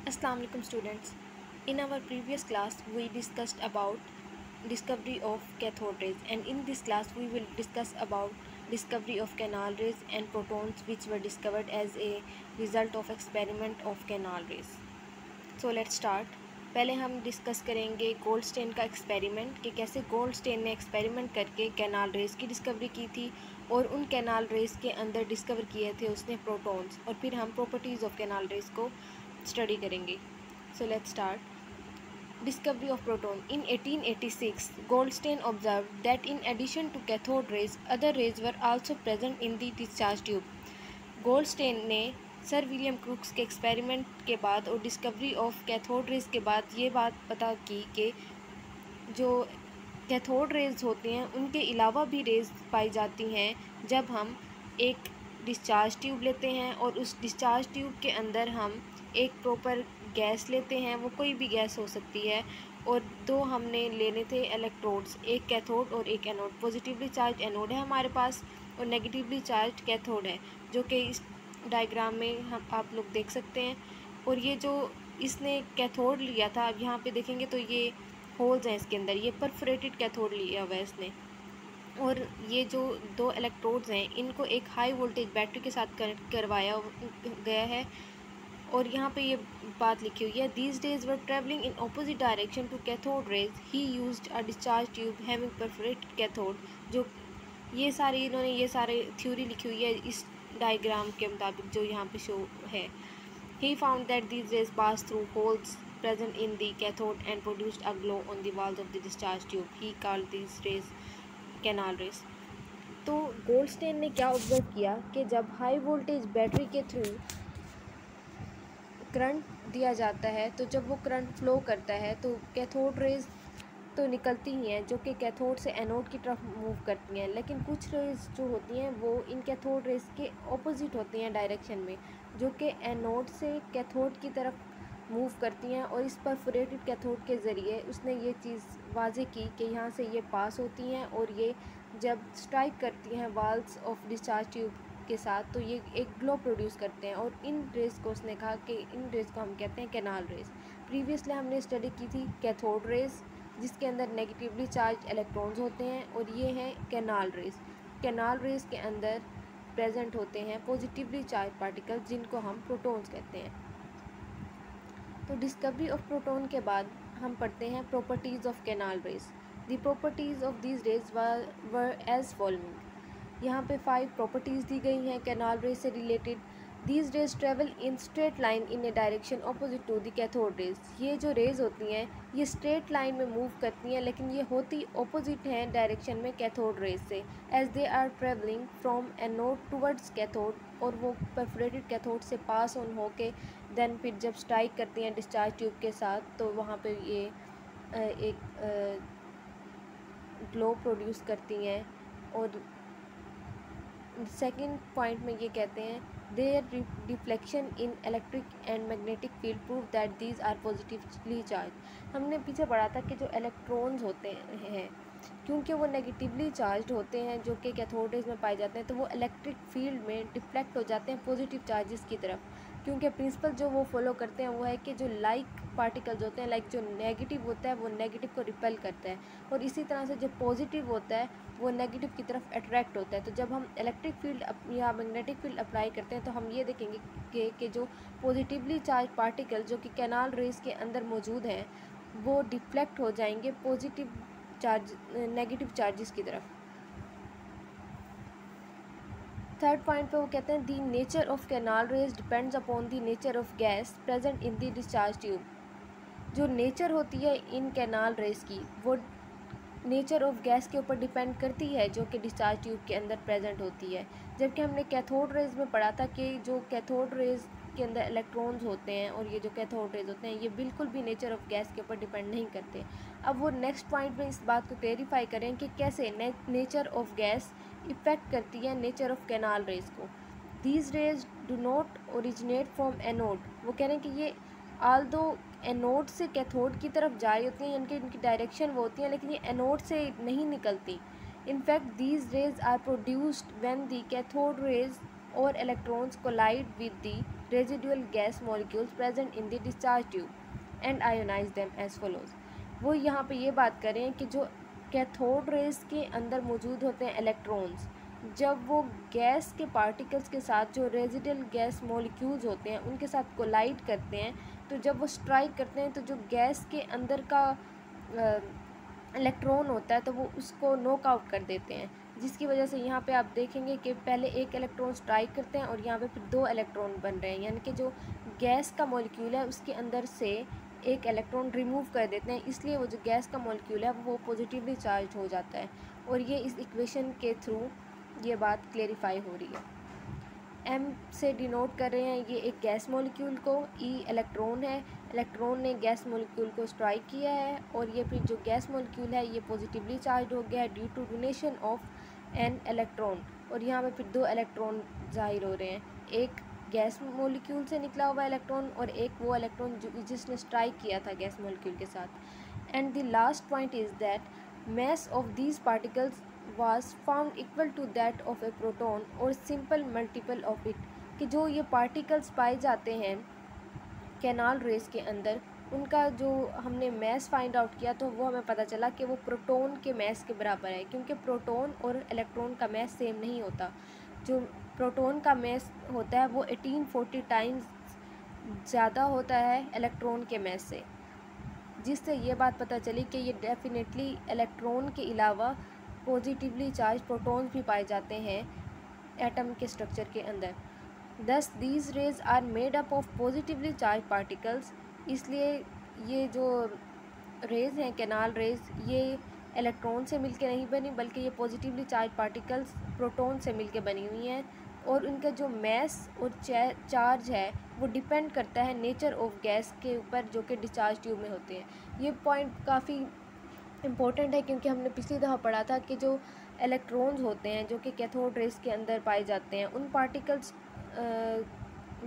Assalamu alaikum students. In our previous class we discussed about discovery of cathode rays, and in this class we will discuss about discovery of canal rays and protons which were discovered as a result of experiment of canal rays. So let's start. पहले हम discuss करेंगे Goldstein का experiment कि कैसे Goldstein ने experiment करके canal race की discovery की थी और उन कैनाल रेस के अंदर डिस्कवर किए थे उसने प्रोटॉन्स, और फिर हम प्रॉपर्टीज़ ऑफ कैनाल रेस को स्टडी करेंगे. So let's start. Discovery of proton. In 1886, Goldstein observed that in addition to cathode rays, other rays were also present in the discharge tube. Goldstein ने sir William crooks के experiment के बाद और discovery of cathode rays के बाद ये बात पता की कि जो कैथोड रेज होते हैं उनके अलावा भी रेज पाई जाती हैं जब हम एक डिस्चार्ज ट्यूब लेते हैं और उस डिस्चार्ज ट्यूब के अंदर हम एक प्रॉपर गैस लेते हैं. वो कोई भी गैस हो सकती है, और दो हमने लेने थे इलेक्ट्रोड्स, एक कैथोड और एक एनोड. पॉजिटिवली चार्ज एनोड है हमारे पास और नेगेटिवली चार्ज कैथोड है, जो कि इस डायग्राम में हम आप लोग देख सकते हैं. और ये जो इसने कैथोड लिया था, अब यहाँ पे देखेंगे तो ये होल्स हैं इसके अंदर, ये परफोरेटेड कैथोड लिया हुआ है इसने. और ये जो दो इलेक्ट्रोड्स हैं इनको एक हाई वोल्टेज बैटरी के साथ कनेक्ट करवाया गया है. और यहाँ पे ये बात लिखी हुई है, these days were travelling in opposite direction to cathode rays, he used a discharge tube having perforated cathode. जो ये सारी इन्होंने ये सारे थ्योरी लिखी हुई है इस डायग्राम के मुताबिक जो यहाँ पे शो है. He found that these raise pass through holes present in the cathode and produced a glow on the walls of the discharge tube. He called these rays canal rays. तो Goldstein ने क्या observe किया कि जब high voltage battery के through current दिया जाता है तो जब वो करंट फ्लो करता है तो कैथोड रेज तो निकलती ही हैं जो कि कैथोड से एनोड की तरफ मूव करती हैं, लेकिन कुछ रेज जो होती हैं वो इन कैथोड रेज के ऑपोजिट होती हैं डायरेक्शन में, जो कि एनोड से कैथोड की तरफ मूव करती हैं. और इस परफोरेटेड कैथोड के ज़रिए उसने ये चीज़ वाज़ेह की कि यहाँ से ये पास होती हैं और ये जब स्ट्राइक करती हैं वाल्स ऑफ डिस्चार्ज ट्यूब के साथ तो ये एक ग्लो प्रोड्यूस करते हैं. और इन रेज को उसने कहा कि इन रेज को हम कहते हैं कैनाल रेज. प्रीवियसली हमने स्टडी की थी कैथोड रेज जिसके अंदर नेगेटिवली चार्ज इलेक्ट्रॉन्स होते हैं, और ये हैं कैनाल रेज. कैनाल रेज के अंदर प्रेजेंट होते हैं पॉजिटिवली चार्ज पार्टिकल जिनको हम प्रोटॉन्स कहते हैं. तो डिस्कवरी ऑफ प्रोटॉन के बाद हम पढ़ते हैं properties of canal rays. The properties of these rays were as following. यहाँ पे 5 प्रॉपर्टीज़ दी गई हैं कैनाल रेज से related. These rays travel in straight line in a direction opposite to the cathode rays. ये जो रेज होती हैं ये स्ट्रेट लाइन में मूव करती हैं, लेकिन ये होती अपोजिट हैं डायरेक्शन में कैथोड रेज से, as they are travelling from anode towards cathode. और वो परफोरेटेड कैथोड से पास ऑन होके देन फिर जब स्ट्राइक करती हैं डिस्चार्ज ट्यूब के साथ तो वहाँ पे ये एक ग्लो प्रोड्यूस करती हैं. और सेकंड पॉइंट में ये कहते हैं their reflection in electric and magnetic field prove that these are positively charge. हमने पीछे पढ़ा था कि जो इलेक्ट्रॉन्स होते हैं क्योंकि वो नेगेटिवली चार्ज होते हैं जो कि कैथोड रेज में पाए जाते हैं, तो वो इलेक्ट्रिक फील्ड में डिफ्लेक्ट हो जाते हैं पॉजिटिव चार्जेस की तरफ. क्योंकि प्रिंसिपल जो वो फॉलो करते हैं वो है कि जो लाइक पार्टिकल्स होते हैं, लाइक जो नेगेटिव होता है वो नेगेटिव को रिपेल करता है, और इसी तरह से जो पॉजिटिव होता है वो नेगेटिव की तरफ अट्रैक्ट होता है. तो जब हम इलेक्ट्रिक फील्ड या मैग्नेटिक फील्ड अप्लाई करते हैं तो हम ये देखेंगे कि जो पॉजिटिवली चार्ज पार्टिकल जो कि कैनाल रेज के अंदर मौजूद हैं वो डिफ्लेक्ट हो जाएंगे पॉजिटिव चार्ज नेगेटिव चार्जेस की तरफ. थर्ड पॉइंट पे वो कहते हैं दी nature of canal raise depends upon the nature of gas present in the discharge tube. जो नेचर होती है इन कैनाल रेज की वो नेचर ऑफ गैस के ऊपर डिपेंड करती है जो कि डिस्चार्ज ट्यूब के अंदर प्रेजेंट होती है. जबकि हमने कैथोड रेज में पढ़ा था कि जो कैथोड रेज के अंदर इलेक्ट्रॉन्स होते हैं और ये जो कैथोड रेज होते हैं ये बिल्कुल भी नेचर ऑफ गैस के ऊपर डिपेंड नहीं करते. अब वो नेक्स्ट पॉइंट में इस बात को क्लेरिफाई करें कि कैसे नेचर ऑफ गैस इफेक्ट करती है नेचर ऑफ कैनाल रेज को. These raise do not originate from anode. वो कह रहे हैं कि ये आल्दो एनोड से कैथोड की तरफ जा रही होती हैं, इनकी डायरेक्शन वो होती हैं, लेकिन ये एनोड से नहीं निकलती. In fact these rays are produced when the cathode rays और electrons collide with the residual gas molecules present in the discharge tube and ionize them as follows। वो यहाँ पे ये बात करें कि जो कैथोड रेज के अंदर मौजूद होते हैं इलेक्ट्रॉन्स, जब वो गैस के पार्टिकल्स के साथ जो रेजिडुअल गैस मॉलिक्यूल्स होते हैं उनके साथ कोलाइड करते हैं, तो जब वो स्ट्राइक करते हैं तो जो गैस के अंदर का इलेक्ट्रॉन होता है तो वो उसको नॉक आउट कर देते हैं, जिसकी वजह से यहाँ पे आप देखेंगे कि पहले एक इलेक्ट्रॉन स्ट्राइक करते हैं और यहाँ पे फिर 2 इलेक्ट्रॉन बन रहे हैं, यानी कि जो गैस का मॉलिक्यूल है उसके अंदर से एक इलेक्ट्रॉन रिमूव कर देते हैं, इसलिए वो जो गैस का मॉलिक्यूल है वो पॉजिटिवली चार्ज हो जाता है। और ये इस इक्वेशन के थ्रू ये बात क्लेरिफाई हो रही है। एम से डिनोट कर रहे हैं ये एक गैस मॉलिक्यूल को, ई इलेक्ट्रॉन है, इलेक्ट्रॉन ने गैस मॉलिक्यूल को स्ट्राइक किया है और ये फिर जो गैस मॉलिक्यूल है ये पॉजिटिवली चार्ज हो गया है due to donation of an electron. और यहाँ पे फिर 2 इलेक्ट्रॉन जाहिर हो रहे हैं, एक गैस मॉलिक्यूल से निकला हुआ इलेक्ट्रॉन और एक वो इलेक्ट्रॉन जिसने स्ट्राइक किया था गैस मॉलिक्यूल के साथ। And the last point is that mass of these particles was found equal to that of a proton or simple multiple of it, कि जो ये पार्टिकल्स पाए जाते हैं कैनाल रेस के अंदर उनका जो हमने मैस फाइंड आउट किया तो वो हमें पता चला कि वो प्रोटॉन के मैस के बराबर है, क्योंकि प्रोटॉन और इलेक्ट्रॉन का मैस सेम नहीं होता। जो प्रोटॉन का मैस होता है वो 1840 टाइम्स ज़्यादा होता है इलेक्ट्रॉन के मैस से, जिससे ये बात पता चली कि ये डेफिनेटली इलेक्ट्रॉन के अलावा पॉजिटिवली चार्ज प्रोटॉन्स भी पाए जाते हैं एटम के स्ट्रक्चर के अंदर। Thus these rays are made up of positively charge particles, इसलिए ये जो रेज हैं कैनाल रेज ये इलेक्ट्रॉन से मिलके नहीं बनी बल्कि ये पॉजिटिवली चार्ज पार्टिकल्स प्रोटॉन से मिलके बनी हुई हैं, और उनका जो मैस और चार्ज है वो डिपेंड करता है नेचर ऑफ गैस के ऊपर जो कि डिस्चार्ज ट्यूब में होते हैं। ये पॉइंट काफ़ी इम्पोर्टेंट है क्योंकि हमने पिछली दफ़ा पढ़ा था कि जो इलेक्ट्रॉन्स होते हैं जो कि कैथोड रेज के अंदर पाए जाते हैं उन पार्टिकल्स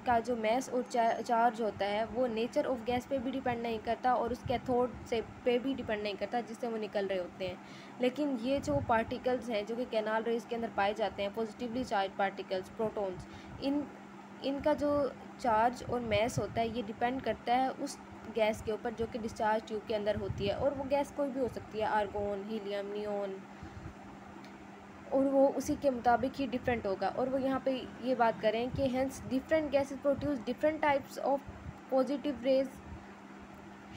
का जो मैस और चार्ज होता है वो नेचर ऑफ गैस पे भी डिपेंड नहीं करता और उस कैथोड से पे भी डिपेंड नहीं करता जिससे वो निकल रहे होते हैं। लेकिन ये जो पार्टिकल्स हैं जो कि कैनाल रेज के अंदर पाए जाते हैं पॉजिटिवली चार्ज पार्टिकल्स प्रोटॉन्स, इनका जो चार्ज और मैस होता है ये डिपेंड करता है उस गैस के ऊपर जो कि डिस्चार्ज ट्यूब के अंदर होती है, और वो गैस कोई भी हो सकती है, आर्गोन, हीलियम, नियोन, और वो उसी के मुताबिक ही डिफरेंट होगा। और वो यहाँ पे ये बात करें कि hence different gases produce different types of positive raise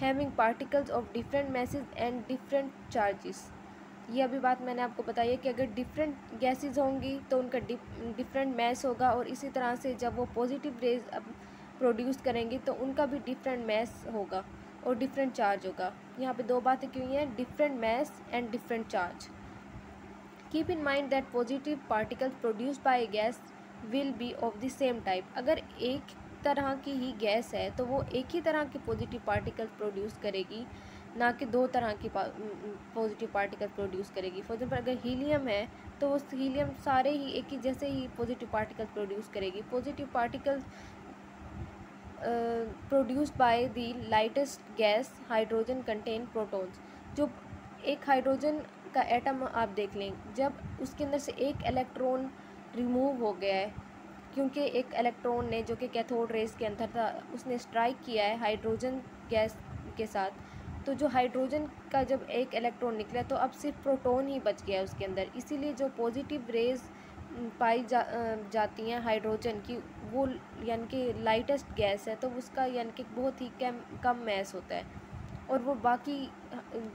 having particles of different message and different charges. ये अभी बात मैंने आपको बताई है कि अगर डिफरेंट गैसेस होंगी तो उनका डिफरेंट मैस होगा, और इसी तरह से जब वो पॉजिटिव रेज प्रोड्यूस करेंगे तो उनका भी डिफरेंट मैस होगा और डिफरेंट चार्ज होगा। यहाँ पे 2 बातें क्यों हैं, different mass and different charge. Keep in mind that positive particles produce by gas will be of the same type. अगर एक तरह की ही गैस है तो वो एक ही तरह के पॉजिटिव पार्टिकल्स प्रोड्यूस करेगी, ना कि 2 तरह की पॉजिटिव पार्टिकल्स प्रोड्यूस करेगी। फॉर एग्जाम्पल अगर हीलियम है तो उस हीलियम सारे ही एक ही जैसे ही पॉजिटिव पार्टिकल्स प्रोड्यूस करेगी। Positive particles produced by the lightest gas hydrogen contain protons. जो एक हाइड्रोजन का एटम आप देख लें, जब उसके अंदर से एक इलेक्ट्रॉन रिमूव हो गया है क्योंकि एक इलेक्ट्रॉन ने जो कि कैथोड रेज के अंदर था उसने स्ट्राइक किया है हाइड्रोजन गैस के साथ, तो जो हाइड्रोजन का जब एक इलेक्ट्रॉन निकला तो अब सिर्फ प्रोटॉन ही बच गया उसके अंदर। इसीलिए जो पॉजिटिव रेज पाई जाती हैं हाइड्रोजन की वो यानी कि लाइटेस्ट गैस है, तो उसका यानी कि बहुत ही कम मैस होता है, और वो बाकी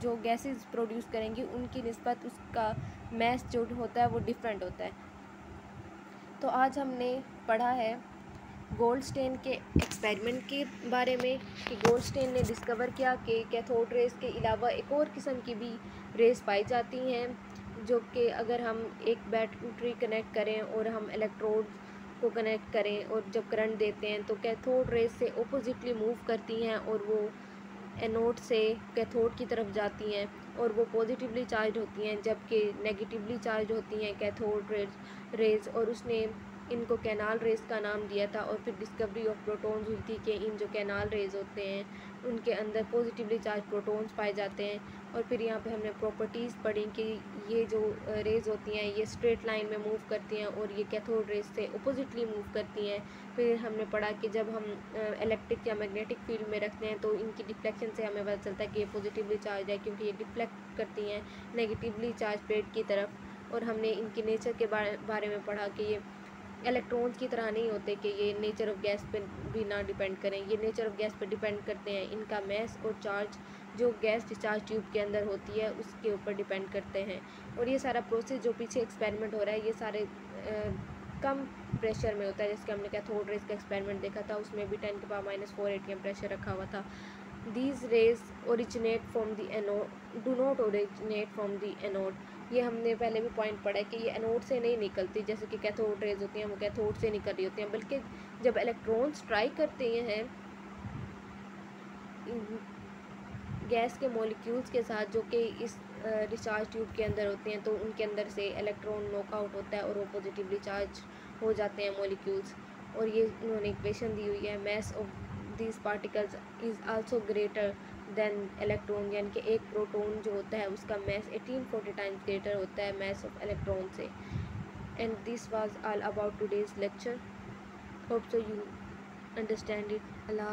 जो गैसेस प्रोड्यूस करेंगी उनकी निस्बत उसका मैस जो होता है वो डिफरेंट होता है। तो आज हमने पढ़ा है गोल्डस्टेन के एक्सपेरिमेंट के बारे में कि गोल्डस्टेन ने डिस्कवर किया कि कैथोड रेज के अलावा एक और किस्म की भी रेज पाई जाती हैं जो कि अगर हम एक बैटरी कनेक्ट करें और हम इलेक्ट्रोड को कनेक्ट करें और जब करंट देते हैं तो कैथोड रेज से ऑपोजिटली मूव करती हैं और वो एनोड से कैथोड की तरफ जाती हैं और वो पॉजिटिवली चार्ज होती हैं जबकि नेगेटिवली चार्ज होती हैं कैथोड रेज। और उसने इनको कैनाल रेज का नाम दिया था, और फिर डिस्कवरी ऑफ प्रोटॉन्स हुई थी कि इन जो कैनाल रेज होते हैं उनके अंदर पॉजिटिवली चार्ज प्रोटॉन्स पाए जाते हैं, और फिर यहाँ पे हमने प्रॉपर्टीज़ पढ़ी कि ये जो रेज़ होती हैं ये स्ट्रेट लाइन में मूव करती हैं और ये कैथोड रेज से अपोजिटली मूव करती हैं। फिर हमने पढ़ा कि जब हम इलेक्ट्रिक या मैग्नेटिक फील्ड में रखते हैं तो इनकी डिफ्लेक्शन से हमें पता चलता है कि ये पॉजिटिवली चार्ज है, क्योंकि ये डिफ्लेक्ट करती हैं नेगेटिवली चार्ज प्लेट की तरफ। और हमने इनकी नेचर के बारे में पढ़ा कि ये इलेक्ट्रॉन्स की तरह नहीं होते कि ये नेचर ऑफ गैस पे भी ना डिपेंड करें, ये नेचर ऑफ गैस पे डिपेंड करते हैं। इनका मैस और चार्ज जो गैस डिस्चार्ज ट्यूब के अंदर होती है उसके ऊपर डिपेंड करते हैं। और ये सारा प्रोसेस जो पीछे एक्सपेरिमेंट हो रहा है ये सारे कम प्रेशर में होता है। जैसे कि हमने कैथोड रेज का एक्सपेरिमेंट देखा था, उसमें भी 10⁻⁴ ATM प्रेशर रखा हुआ था। These rays originate from the anode, do not originate from the anode। ये हमने पहले भी पॉइंट पढ़ा है कि ये एनोड से नहीं निकलती, जैसे कि कैथोड रेज होती हैं वो कैथोड से निकल रही होती हैं, बल्कि जब इलेक्ट्रॉन्स स्ट्राइक करते हैं गैस के मॉलिक्यूल्स के साथ जो कि इस डिस्चार्ज ट्यूब के अंदर होते हैं, तो उनके अंदर से इलेक्ट्रॉन नॉकआउट होता है और वो पॉजिटिवली चार्ज हो जाते हैं मॉलिक्यूल्स। और ये उन्होंने इक्वेशन दी हुई है, mass of these particles is also greater than electron, यानी कि एक प्रोटॉन जो होता है उसका मैस 1840 टाइम्स ग्रेटर होता है मैस ऑफ इलेक्ट्रॉन से। And this was all about today's lecture, hope so you understand it. Allah.